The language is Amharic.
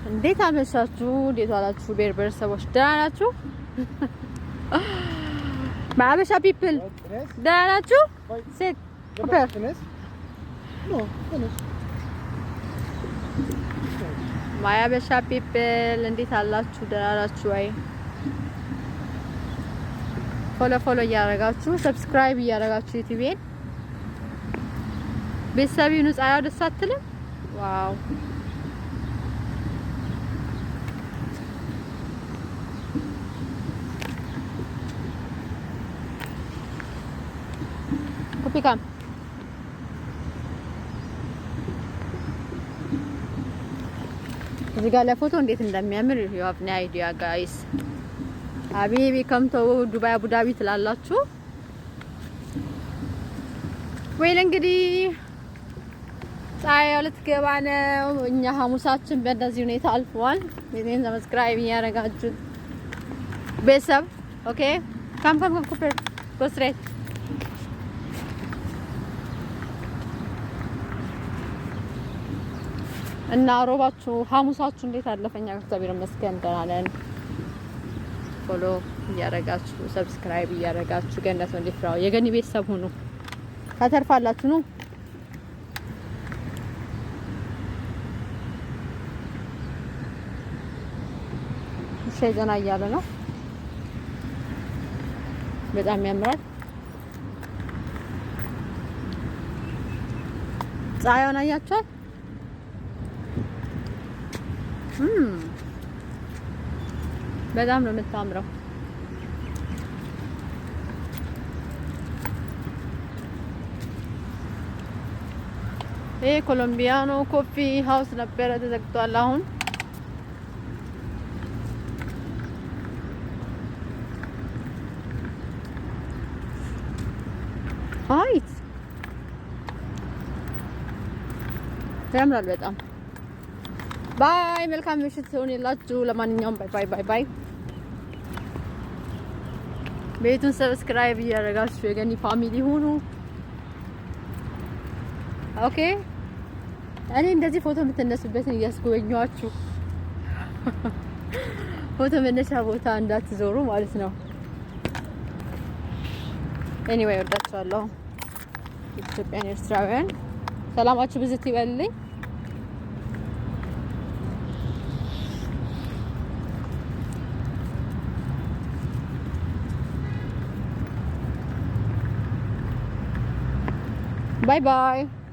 እንዴት አመሻችሁ? እንዴት ዋላችሁ? ቤተሰቦች ደህና ናችሁ? ማበሻ ፒፕል ደህና ናችሁ? ሴት ማያበሻ ፒፕል እንዴት አላችሁ? ደህና ናችሁ ወይ? ፎሎ እያደረጋችሁ ሰብስክራይብ እያደረጋችሁ ዩቲዩብን ቤተሰብ ይሁኑ። ፀሐዩ ደስ አትልም? ዋው ኮፒ ካም እዚህ ጋር ለፎቶ እንዴት እንደሚያምር you have no idea guys ሀቢቢ ከምቶ ዱባይ አቡዳቢ ትላላችሁ ወይል እንግዲህ ፀሐዩ ልትገባ ነው። እኛ ሐሙሳችን በእንደዚህ ሁኔታ አልፏል። ቤቴን ሰብስክራይብ እያደረጋችሁ ቤተሰብ ኦኬ ካም ኮፒ go straight እና ሮባችሁ ሐሙሳችሁ እንዴት አለፈኛ? እግዚአብሔር ይመስገን ደህና ነን። ፎሎ እያደረጋችሁ ሰብስክራይብ እያደረጋችሁ ገነት ወንድፍራው የገኒ ቤተሰብ ሁኑ ታተርፋላችሁ ነው። ሸይዘና እያለ ነው። በጣም ያምራል። ፀሐዩን አያችኋት? በጣም ነው የምታምረው። ይሄ ኮሎምቢያኖ ኮፊ ሃውስ ነበረ ተዘግቷል አሁን። አይት ያምራል በጣም። ባይ መልካም ምሽት ይሁንላችሁ። ለማንኛውም ባይ ቤቱን ሰብስክራይብ እያደረጋችሁ የገኒ ፋሚሊ ሁኑ። ኦኬ እኔ እንደዚህ ፎቶ የምትነሱበትን እያስጎበኘኋችሁ ፎቶ መነሻ ቦታ እንዳትዞሩ ማለት ነው። ኤኒዌይ ወዳችኋለሁ ኢትዮጵያን ኤርትራውያን፣ ሰላማችሁ ብዝት ይበልልኝ። Bye bye.